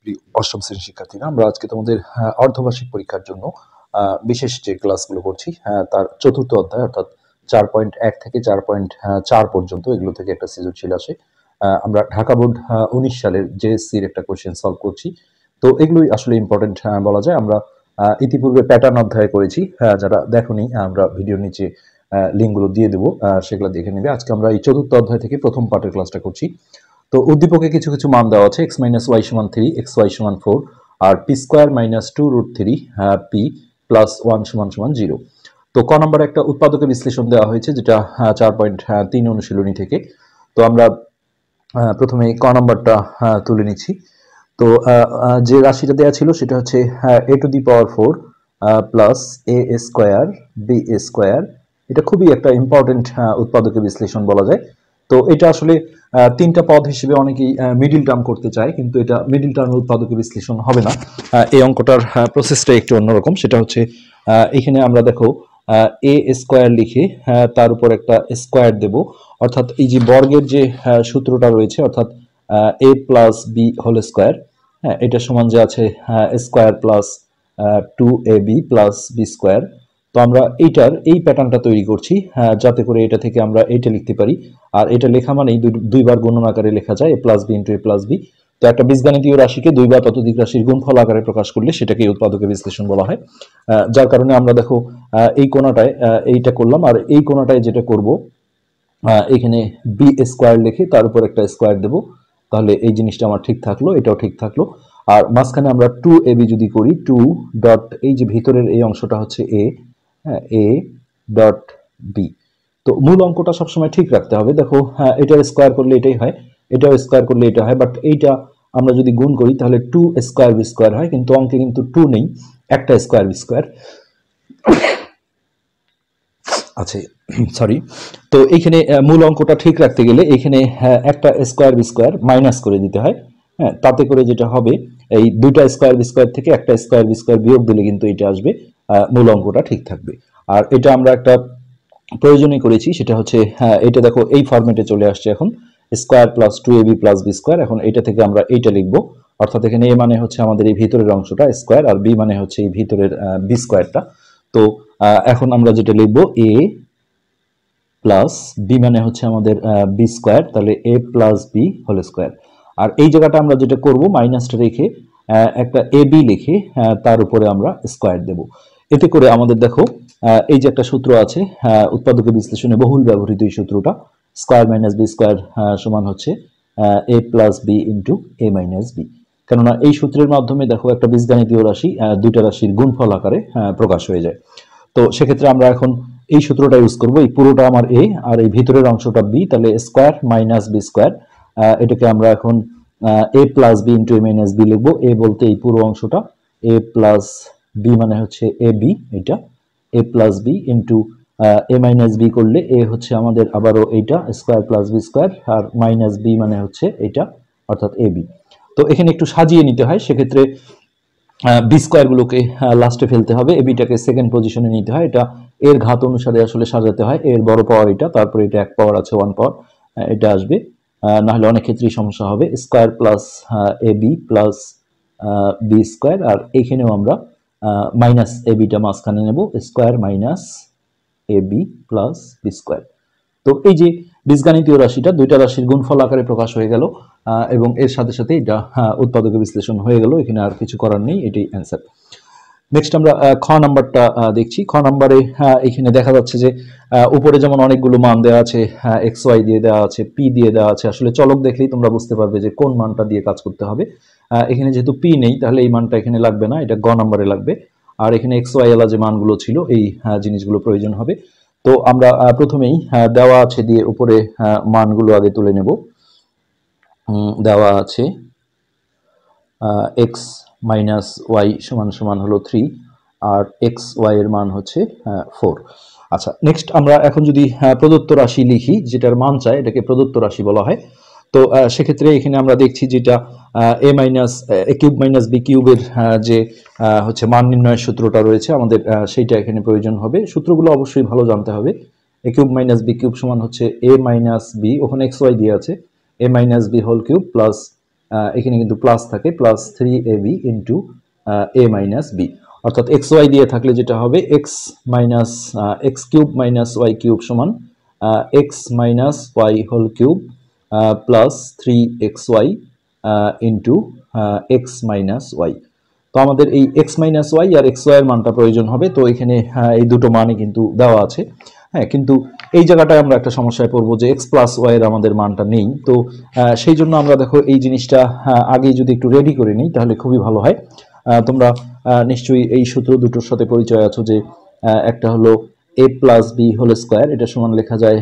প্রিয় অষ্টম শ্রেণীর শিক্ষার্থীরা, আমরা আজকে তোমাদের অর্ধবার্ষিক পরীক্ষার জন্য বিশেষ যে ক্লাসগুলো করছি তার চতুর্থ অধ্যায় অর্থাৎ 4.1 থেকে 4.4 পর্যন্ত এগুলো থেকে একটা সৃজনশীল আসে। আমরা ঢাকা বোর্ড 19 সালের জেএসসির একটা কোশ্চেন সলভ করছি। তো এগুলোই আসলে ইম্পর্টেন্ট বলা যায়। আমরা ইতিপূর্বে প্যাটার্ন অধ্যায় করেছি, যারা দেখোনি আমরা ভিডিওর নিচে লিঙ্কগুলো দিয়ে দেবো, সেগুলো দেখে নেবে। আজকে আমরা এই চতুর্থ অধ্যায় থেকে প্রথম পার্টের ক্লাসটা করছি। তো উদ্দীপকে কিছু কিছু মান দেওয়া আছে, x - y = 3, xy = 4, আর p² - 2√3 p + 1 = 0। তো ক নম্বরে একটা উৎপাদকের বিশ্লেষণ দেওয়া হয়েছে, যেটা 4.3 অনুশীলনী থেকে। তো আমরা প্রথমে ক নম্বরটা তুলে নিচ্ছি। তো যে রাশিটা দেওয়া ছিল সেটা হচ্ছে a⁴ প্লাস a² b²। এটা খুবই একটা ইম্পর্টেন্ট উৎপাদকের বিশ্লেষণ বলা যায়। তো এটা আসলে তিনটা পদ হিসেবে অনেকেই মিডিল টার্ম করতে চায়, কিন্তু এটা মিডিল টার্মের উৎপাদকের বিশ্লেষণ হবে না। এই অঙ্কটার প্রসেসটা একটু অন্যরকম। সেটা হচ্ছে এখানে আমরা দেখো a² লিখে তার উপর একটা স্কোয়ার দেব, অর্থাৎ এই যে বর্গের যে সূত্রটা রয়েছে, অর্থাৎ a + b², হ্যাঁ, এটা সমান যে আছে স্কোয়ার প্লাস 2ab + b²। তো আমরা এই প্যাটার্নটা তৈরি করছি, যাতে করে এটা থেকে আমরা এইটা লিখতে পারি। আর এটা লেখা মানেই দুইবার গুণন আকারে লেখা যায়, a + b * a + b। তো একটা বীজগাণিতীয় রাশিকে দুইবার ততোধিক রাশির গুণফল আকারে প্রকাশ করলে সেটাকে উৎপাদকের বিশ্লেষণ বলা হয়। যার কারণে আমরা দেখো এই কোণাটায় এইটা করলাম, আর এই কোণাটায় যেটা করব, এখানে b² লিখে তার উপর একটা স্কোয়ার দেব, তাহলে এই জিনিসটা আমার ঠিক থাকলো, এটাও ঠিক থাকলো। আর মাঝখানে আমরা 2ab যদি করি, 2 ডট এই যে ভিতরের এই অংশটা হচ্ছে a, হ্যাঁ, a ডট b। তো মূল অঙ্কটা সবসময় ঠিক রাখতে হবে। দেখো এটার স্কোয়ার করলে এটাই হয়, এটাও স্কোয়ার করলে এটা হয়, বাট এইটা আমরা যদি গুণ করি তাহলে 2² b² হয়, কিন্তু অঙ্কে কিন্তু 2 নেই, একটা স্কোয়ার b² আছে, সরি। তো এইখানে মূল অঙ্কটা ঠিক রাখতে গেলে এখানে একটা স্কোয়ার b² মাইনাস করে দিতে হয়। হ্যাঁ, তাতে করে যেটা হবে, এই দুইটা স্কোয়ার b² থেকে একটা স্কোয়ার b² বিয়োগ দিলে কিন্তু এটা আসবে, মূল অঙ্কটা ঠিক থাকবে। আর এটা আমরা একটা প্রয়োজনই করেছি, সেটা হচ্ছে এটা দেখো এই ফরম্যাটে চলে আসছে এখন, স্কোয়ার প্লাস 2ab + b²। এখন এটা থেকে আমরা এইটা লিখবো, অর্থাৎ এখানে a মানে হচ্ছে আমাদের এই ভিতরের অংশটা স্কোয়ার, আর b মানে হচ্ছে এই ভিতরের b²টা। তো এখন আমরা যেটা লিখবো a প্লাস b মানে হচ্ছে আমাদের b², তাহলে a + b²। আর এই জায়গাটা আমরা যেটা করব, মাইনাসটা রেখে একটা ab লিখে তার উপরে আমরা স্কোয়ার দেব। এতে করে আমাদের দেখো এই যে একটা সূত্র আছে উৎপাদকের বিশ্লেষণে বহুল ব্যবহৃত এই সূত্রটা, স্কোয়ার মাইনাস b² সমান হচ্ছে a + b * a - b। কেননা এই সূত্রের মাধ্যমে দেখো একটা বীজগাণিতীয় রাশি দুইটা রাশির গুণফল আকারে প্রকাশ হয়ে যায়। তো সেক্ষেত্রে আমরা এখন এই সূত্রটা ইউজ করব। এই পুরোটা আমার a আর এই ভিতরের অংশটা b, তাহলে স্কোয়ার মাইনাস b²। এটাকে আমরা এখন a + b * a - b লিখবো। a বলতে এই পুরো অংশটা, a + b মানে হচ্ছে ab, এটা a + b a - b করলে a হচ্ছে আমাদের আবারও এইটা স্কোয়ার প্লাস b², আর মাইনাস b মানে হচ্ছে এটা, অর্থাৎ ab। তো এখানে একটু সাজিয়ে নিতে হয়, সেক্ষেত্রে b² গুলোকে লাস্টে ফেলতে হবে, এবিটাকে সেকেন্ড পজিশনে নিতে হয়। এটা এর ঘাত অনুসারে আসলে সাজাতে হয়, এর বড় পাওয়ার এটা, তারপরে এটা এক পাওয়ার আছে 1 পাওয়ার, এটা আসবে, না হলে অনেক ক্ষেত্রেই সমস্যা হবে। Square plus ab plus b², আর এখানেও আমরা মাইনাস এবিটা মাঝখানে নেব, square minus ab plus b²। তো এই যে বীজগাণিতীয় রাশিটা দুইটা রাশির গুণফল আকারে প্রকাশ হয়ে গেল, এবং এর সাথে সাথে এটা উৎপাদকের বিশ্লেষণ হয়ে গেল। এখানে আর কিছু করার নেই, এটাই অ্যান্সার। নেক্সট আমরা খ নাম্বারটা দেখছি। খ নাম্বারে এখানে দেখা যাচ্ছে যে উপরে যেমন অনেকগুলো মান দেওয়া আছে, xy দিয়ে দেওয়া আছে, p দিয়ে দেওয়া আছে। আসলে চলক দেখলেই তোমরা বুঝতে পারবে যে কোন মানটা দিয়ে কাজ করতে হবে। এখানে যেহেতু p নেই, তাহলে এই মানটা এখানে লাগবে না, এটা গ নাম্বারে লাগবে। আর এখানে xy এলা যে মানগুলো ছিল, এই জিনিসগুলো প্রয়োজন হবে। তো আমরা প্রথমেই দেওয়া আছে দিয়ে উপরে মানগুলো আগে তুলে নেব। দেওয়া আছে x - y = হলো 3, আর xy এর মান হচ্ছে 4। আচ্ছা, নেক্সট আমরা এখন যদি প্রদত্ত রাশি লিখি, যেটার মান চাই এটাকে প্রদত্ত রাশি বলা হয়। তো সেক্ষেত্রে এখানে আমরা দেখছি যেটা a - b³ এর যে হচ্ছে মান নির্ণয়ের সূত্রটা রয়েছে আমাদের, সেইটা এখানে প্রয়োজন হবে। সূত্রগুলো অবশ্যই ভালো জানতে হবে। a³ - b³ সমান হচ্ছে a - b, ওখানে xy দিয়ে আছে, a - b² প্লাস এখানে কিন্তু প্লাস থাকে, plus 3ab into a minus b, অর্থাৎ এক্স ওয়াই দিয়ে থাকলে যেটা হবে x minus x cube minus Y cube সমান x minus y whole cube plus 3xy into x minus y. তো আমাদের এই এক্স মাইনাস ওয়াই আর এক্স ওয়াই এর মানটা প্রয়োজন হবে। তো এখানে এই দুটো মানই কিন্তু দেওয়া আছে। হ্যাঁ, কিন্তু এই জায়গাটায় আমরা একটা সমস্যায় পড়বো যে এক্স প্লাস ওয়াই এর আমাদের মানটা নেই। তো সেই জন্য আমরা দেখো এই জিনিসটা আগেই যদি একটু রেডি করে নিই তাহলে খুবই ভালো হয়। তোমরা নিশ্চয়ই এই সূত্র দুটোর সাথে পরিচয় আছো যে একটা হলো এ প্লাস বি হোল স্কোয়ার, এটা সমান লেখা যায়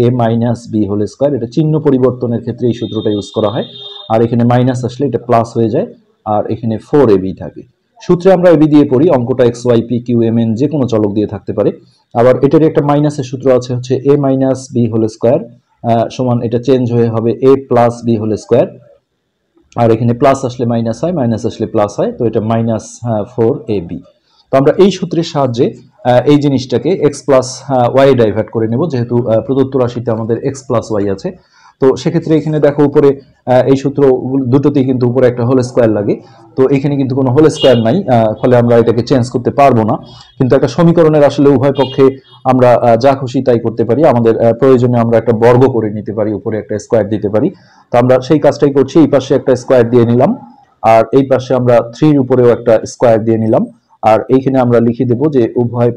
এ মাইনাস বি হোল স্কোয়ার। এটা চিহ্ন পরিবর্তনের ক্ষেত্রে এই সূত্রটা ইউজ করা হয়, আর এখানে মাইনাস আসলে এটা প্লাস হয়ে যায়, আর এখানে 4ab থাকে। সূত্রে আমরা এবি দিয়ে পড়ি, অঙ্কটা X Y P Q M N যে কোনো চলক দিয়ে থাকতে পারে। আবার এটার একটা মাইনাসের সূত্র আছে, হচ্ছে এ মাইনাস বি হোল স্কোয়ার সমান এটা চেঞ্জ হয়ে হবে এ প্লাস বি হোল স্কোয়ার, আর এখানে প্লাস আসলে মাইনাস হয়, মাইনাস আসলে প্লাস হয়, তো এটা মাইনাস 4ab। তো আমরা এই সূত্রের সাহায্যে এই জিনিসটাকে এক্স প্লাস ওয়াই ডাইভার্ট করে নেব, যেহেতু প্রদত্ত রাশিতে আমাদের এক্স প্লাস ওয়াই আছে। তো সেক্ষেত্রে এখানে দেখো উপরে এই সূত্র দুটোতেই কিন্তু উপরে একটা হোল স্কোয়ার লাগে, তো এখানে কিন্তু কোনো হোল স্কোয়ার নাই, ফলে আমরা এটাকে চেঞ্জ করতে পারবো না। কিন্তু একটা সমীকরণের আসলে উভয় পক্ষে আমরা যা খুশি তাই করতে পারি, আমাদের প্রয়োজনে আমরা একটা বর্গ করে নিতে পারি, উপরে একটা স্কোয়ার দিতে পারি। তো আমরা সেই কাজটাই করছি, এই পাশে একটা স্কোয়ার দিয়ে নিলাম, আর এই পাশে আমরা 3 এর উপরেও একটা স্কোয়ার দিয়ে নিলাম, আর এইখানে আমরা লিখে দেব যে উভয়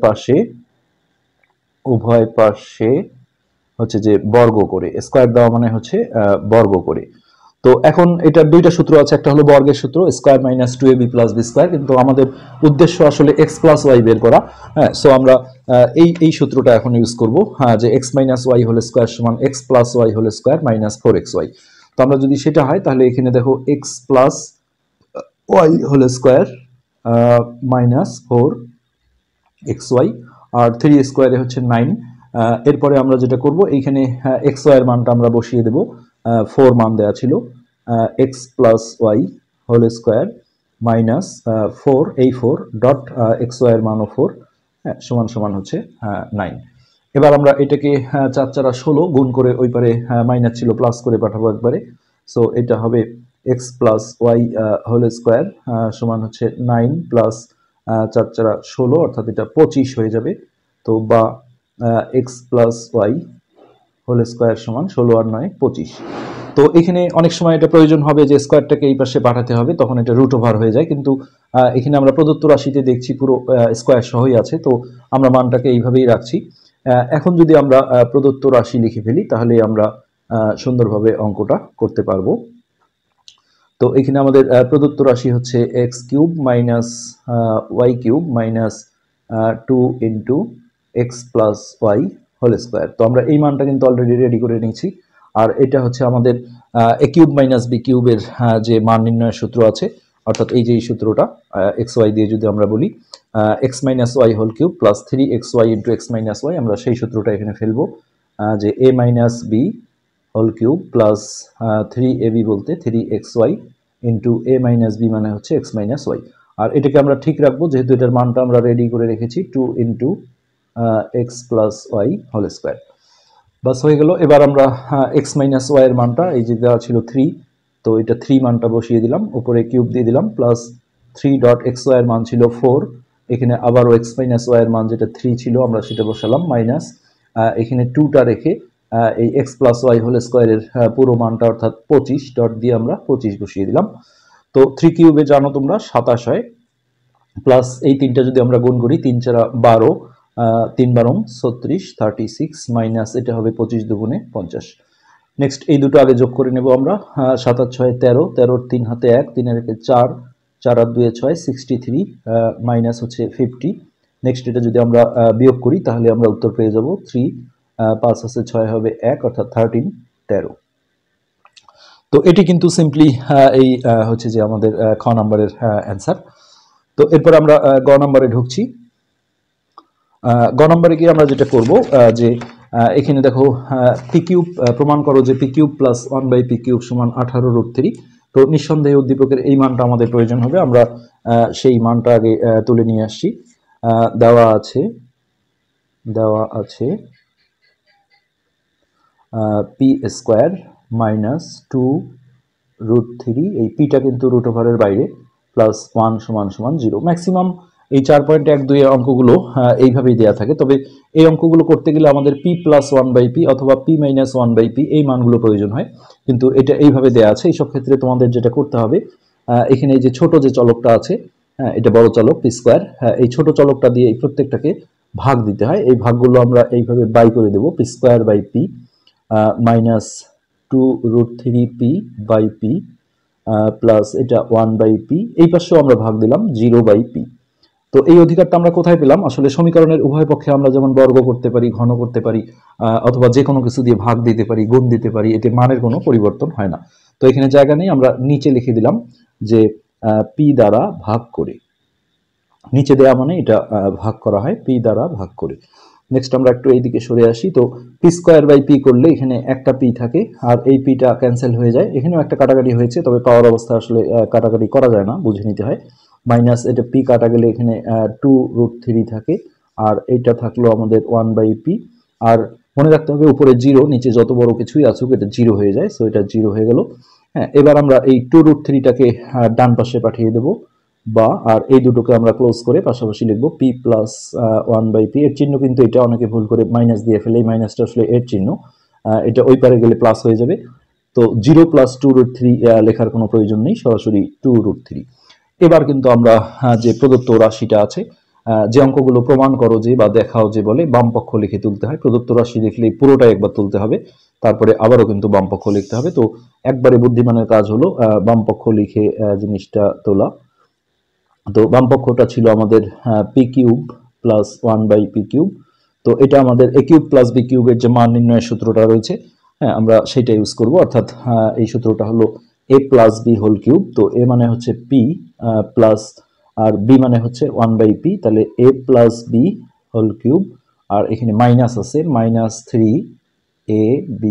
পাশে হচ্ছে যে বর্গ করে, স্কোয়ার দেওয়া মানে হচ্ছে বর্গ করে। তো এখন এটার দুইটা সূত্র আছে, একটা হলো বর্গের সূত্র square minus 2ab plus B square, কিন্তু আমাদের উদ্দেশ্য আসলে এক্স প্লাস ওয়াই বের করা। হ্যাঁ, সো আমরা এই সূত্রটা এখন ইউজ করব, হ্যাঁ, যে x minus y whole square সমান x plus Y whole square minus 4xy। তো আমরা যদি সেটা হয় তাহলে এখানে দেখো x plus Y whole square minus 4xy, আর 3 স্কোয়ারে হচ্ছে 9। এরপরে আমরা যেটা করব, এইখানে এক্স ওয়াই এর মানটা আমরা বসিয়ে দেব, 4 মান দেওয়া ছিল, X plus Y whole square minus 4, এই 4 ডট এক্স ওয়াই এর মানও 4, হ্যাঁ, সমান সমান হচ্ছে 9। এবার আমরা এটাকে 4 4 16 গুণ করে ওই পারে মাইনাস ছিল প্লাস করে পাঠাবো একবারে। সো এটা হবে X plus Y whole square সমান হচ্ছে 9 প্লাস 4 4 16, অর্থাৎ এটা 25 হয়ে যাবে। তো বা X plus Y whole square সমান 16 আর 9 25। তো এখানে অনেক সময় এটা প্রয়োজন হবে যে স্কোয়ারটাকে এই পাশে পাঠাতে হবে, তখন এটা রুট ওভার হয়ে যায়, কিন্তু এখানে আমরা প্রদত্ত রাশিতে দেখছি পুরো স্কোয়ার সহই আছে, তো আমরা মানটাকে এইভাবেই রাখছি। এখন যদি আমরা প্রদত্ত রাশি লিখে ফেলি তাহলে আমরা সুন্দরভাবে অঙ্কটা করতে পারবো। তো এখানে আমাদের প্রদত্ত রাশি হচ্ছে X cube minus Y cube minus 2 into x plus Y whole square. তো আমরা এই মানটা কিন্তু অলরেডি রেডি করে নিয়েছি, আর এটা হচ্ছে আমাদের এ কিউব মাইনাস বি কিউবের যে মান নির্ণয়ের সূত্র আছে, অর্থাৎ এই যে এই সূত্রটা এক্স ওয়াই দিয়ে যদি আমরা বলি x minus y whole cube plus 3xy into x minus y, আমরা সেই সূত্রটা এখানে ফেলবো, যে a minus b whole cube plus 3ab বলতে 3xy ইন্টু এ মাইনাস বি মানে হচ্ছে এক্স মাইনাস ওয়াই। আর এটাকে আমরা ঠিক রাখবো, যেহেতু এটার মানটা আমরা রেডি করে রেখেছি 2 into x plus Y whole square. বাস হয়ে গেল। এবার আমরা এক্স মাইনাস ওয়াই এর মানটা, এই যে দেওয়া ছিল 3, তো এটা 3 মানটা বসিয়ে দিলাম, উপরে কিউব দিয়ে দিলাম, প্লাস 3 ডট এক্স ওয়াই এর মান ছিল 4, এখানে আবারও এক্স মাইনাস ওয়াই এর মান যেটা 3 ছিল আমরা সেটা বসালাম, মাইনাস এখানে 2টা রেখে এই এক্স প্লাস ওয়াই হোল স্কোয়ারের পুরো মানটা অর্থাৎ 25 ডট দিয়ে আমরা 25 বসিয়ে দিলাম। তো 3 কিউবে জানো তোমরা 27 হয়, প্লাস এই 3টা যদি আমরা গুণ করি 3 4 12, 3 12 36, 36 মাইনাস এটা হবে 25 দুগুণে 50। নেক্সট এই দুটো আগে যোগ করে নেব আমরা, 7 আর 6 13, 13 3 হাতে 1, 3 এর 4, 4 আর 2 6, 63 মাইনাস হচ্ছে 50। নেক্সট এটা যদি আমরা বিয়োগ করি তাহলে আমরা উত্তর পেয়ে যাব 3, 5 আছে 6 হবে 1, অর্থাৎ 13 13। তো এটি কিন্তু সিম্পলি এই হচ্ছে যে আমাদের খ নাম্বারের অ্যান্সার। তো এরপর আমরা গ নাম্বারে ঢুকছি। গ নাম্বারে গিয়ে আমরা যেটা করব, যে এখানে দেখো পি কিউব প্রমাণ করো যে পি কিউব প্লাস 1/পি কিউব সমান 18√3। তো নিঃসন্দেহে উদ্দীপকের এই মানটা আমাদের প্রয়োজন হবে, আমরা সেই মানটা আগে তুলে নিয়ে আসছি। দেওয়া আছে পি স্কোয়ার মাইনাস 2 √3, এই পিটা কিন্তু রুট ওভারের বাইরে, প্লাস 1 সমান সমান 0। ম্যাক্সিমাম এই 4.12 এর অঙ্কগুলো এইভাবেই দেওয়া থাকে। তবে এই অঙ্কগুলো করতে গেলে আমাদের p প্লাস 1/p অথবা p মাইনাস 1/p এই মানগুলো প্রয়োজন হয়, কিন্তু এটা এইভাবে দেওয়া আছে। এইসব ক্ষেত্রে তোমাদের যেটা করতে হবে, এখানে এই যে ছোট যে চলকটা আছে, হ্যাঁ এটা বড় চলক p স্কয়ার, এই ছোট চলকটা দিয়ে এই প্রত্যেকটাকে ভাগ দিতে হয়। এই ভাগগুলো আমরা এইভাবে বাই করে দেব, p square by p minus 2√3p by p plus এটা 1/p, এই পাশেও আমরা ভাগ দিলাম 0/p। তো এই অধিকারটা আমরা কোথায় পেলাম? আসলে সমীকরণের উভয় পক্ষে আমরা যেমন বর্গ করতে পারি, ঘন করতে পারি, অথবা যে কোনো কিছু দিয়ে ভাগ দিতে পারি, গুণ দিতে পারি, এতে মানের কোনো পরিবর্তন হয় না। তো এখানে জায়গা নেই, আমরা নিচে লিখে দিলাম যে p দ্বারা ভাগ করে। নিচে দেওয়া মানে এটা ভাগ করা হয় p দ্বারা ভাগ করে। নেক্সট আমরা একটু এইদিকে সরে আসি। তো p স্কয়ার বাই p করলে এখানে একটা p থাকে, আর এই pটা ক্যান্সেল হয়ে যায়। এখানেও একটা কাটাকাটি হয়েছে, তবে পাওয়ার অবস্থা আসলে কাটাকাটি করা যায় না, বুঝে নিতে হয়। মাইনাস এটা p কাটা গেলে এখানে 2√3 থাকে, আর এইটা থাকলো আমাদের 1/p। আর মনে রাখতে হবে উপরে 0, নিচে যত বড় কিছুই আসুক এটা 0 হয়ে যায়, সো এটা 0 হয়ে গেল। হ্যাঁ, এবার আমরা এই 2√3টাকে ডান পাশে পাঠিয়ে দেব, বা আর এই দুটোকে আমরা ক্লোজ করে পাশাপাশি লিখবো p প্লাস 1/p। এর চিহ্ন কিন্তু এটা অনেকে ভুল করে মাইনাস দিয়ে ফেলে, এই মাইনাসটা আসলে এর চিহ্ন, এটা ওই পারে গেলে প্লাস হয়ে যাবে। তো 0 প্লাস 2√3 লেখার কোনো প্রয়োজন নেই, সরাসরি 2√3। এবার কিন্তু আমরা যে প্রদত্ত রাশিটা আছে, যে অঙ্কগুলো প্রমাণ করো যে বা দেখাও যে বলে, বাম পক্ষ লিখে তুলতে হয়। প্রদত্ত রাশি দেখলে পুরোটাই একবার তুলতে হবে, তারপরে আবারও কিন্তু বাম পক্ষ লিখতে হবে। তো একবারে বুদ্ধিমানের কাজ হলো বাম পক্ষ লিখে জিনিসটা তোলা। তো বাম পক্ষটা ছিল আমাদের P cube plus 1/p cube. তো এটা আমাদের a কিউব প্লাস b কিউবের যে মান নির্ণয়ের সূত্রটা রয়েছে, হ্যাঁ আমরা সেটা ইউজ করব। অর্থাৎ এই সূত্রটা হলো a plus b whole cube. তো a মানে হচ্ছে p প্লাস, আর b মানে হচ্ছে 1/p, তাহলে a plus b whole cube, আর এখানে মাইনাস আছে -3ab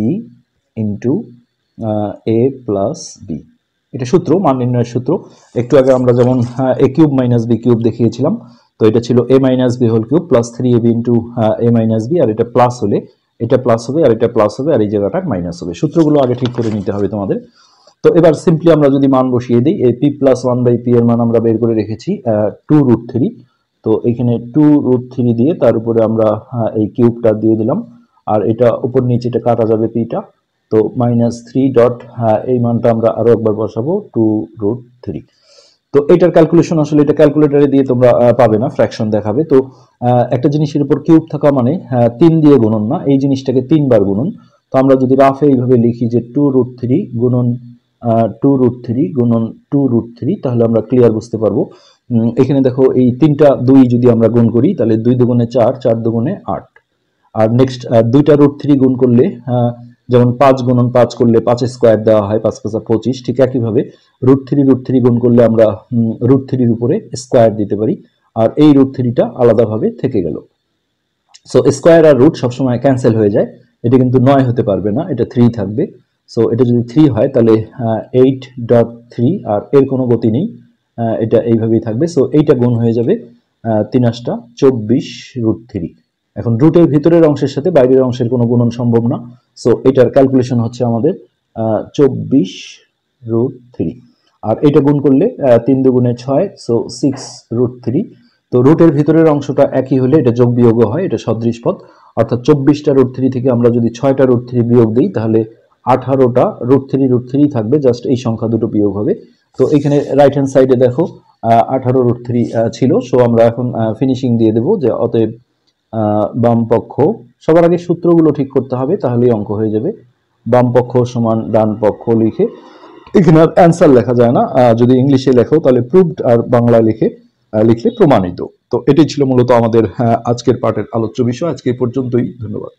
into a plus b। এটা সূত্র, মান নির্ণয়ের সূত্র। একটু আগে আমরা যেমন a cube minus b cube দেখিয়েছিলাম, তো এটা ছিল a minus b whole cube plus 3ab into a minus b, আর এটা প্লাস হলে এটা প্লাস হবে, আর এটা প্লাস হবে, আর এই জায়গাটা মাইনাস হবে। সূত্রগুলো আগে ঠিক করে নিতে হবে তোমাদের। তো এবার সিম্পলি আমরা যদি মান বসিয়ে দিই, এই p প্লাস 1/p এর মান আমরা বের করে রেখেছি 2√3। তো এখানে 2√3 দিয়ে তার উপরে আমরা এই কিউবটা দিয়ে দিলাম, আর এটা উপর নিচে এটা কাটা যাবে পিটা। তো -3 ডট এই মানটা আমরা আরো একবার বসাবো 2√3। তো এটার ক্যালকুলেশন আসলে এটা ক্যালকুলেটরে দিয়ে তোমরা পাবে না, ফ্র্যাকশন দেখাবে। তো একটা জিনিসের উপর কিউব থাকা মানে 3 দিয়ে গুণন না, এই জিনিসটাকে 3 বার গুণন। তো আমরা যদি রাফে এইভাবে লিখি যে 2√3 গুণন 2√3 গুণন 2√3, তাহলে আমরা ক্লিয়ার বুঝতে পারবো। এখানে দেখো এই 3টা 2 যদি আমরা গুণ করি, তাহলে 2 দুগুণে 4, 4 দুগুণে 8। আর নেক্সট 2টা √3 গুণ করলে, যেমন 5 গুণন 5 করলে 5 স্কোয়ার দেওয়া হয়, 5 5 25। ঠিক একইভাবে √3 গুণ করলে আমরা √3 উপরে স্কোয়ার দিতে পারি, আর এই √3টা আলাদাভাবে থেকে গেল। সো স্কোয়ার আর রুট সবসময় ক্যান্সেল হয়ে যায়, এটা কিন্তু 9 হতে পারবে না, এটা 3 থাকবে। সো এটা যদি 3 হয় তাহলে 8.3, আর এর কোনো গতি নেই, এটা এইভাবেই থাকবে। সো এইটা গুণ হয়ে যাবে 3 8 24√3। এখন রুটের ভিতরের অংশের সাথে বাইরের অংশের কোনো গুণন সম্ভব না, সো এটার ক্যালকুলেশন হচ্ছে আমাদের 24√3। আর এটা গুণ করলে 3 দুগুণে 6, সো 6√3। তো রুটের ভিতরের অংশটা একই হলে এটা যোগ বিয়োগ হয়, এটা সদৃশ পদ। অর্থাৎ 24টা √3 থেকে আমরা যদি 6টা √3 বিয়োগ দিই, তাহলে 18টা √3 থাকবে, জাস্ট এই সংখ্যা দুটো বিয়োগ হবে। তো এখানে রাইট হ্যান্ড সাইডে দেখো 18√3 ছিল। সো আমরা এখন ফিনিশিং দিয়ে দেবো যে অতএব বাম পক্ষ, সবার আগে সূত্রগুলো ঠিক করতে হবে, তাহলেই অঙ্ক হয়ে যাবে। বাম পক্ষ সমান ডান পক্ষ লিখে, এখানে আর অ্যান্সার লেখা যায় না, যদি ইংলিশে লেখো তাহলে প্রুভড, আর বাংলা লিখলে প্রমাণিত। তো এটাই ছিল মূলত আমাদের আজকের পাঠের আলোচ্য বিষয়। আজকে এই পর্যন্তই, ধন্যবাদ।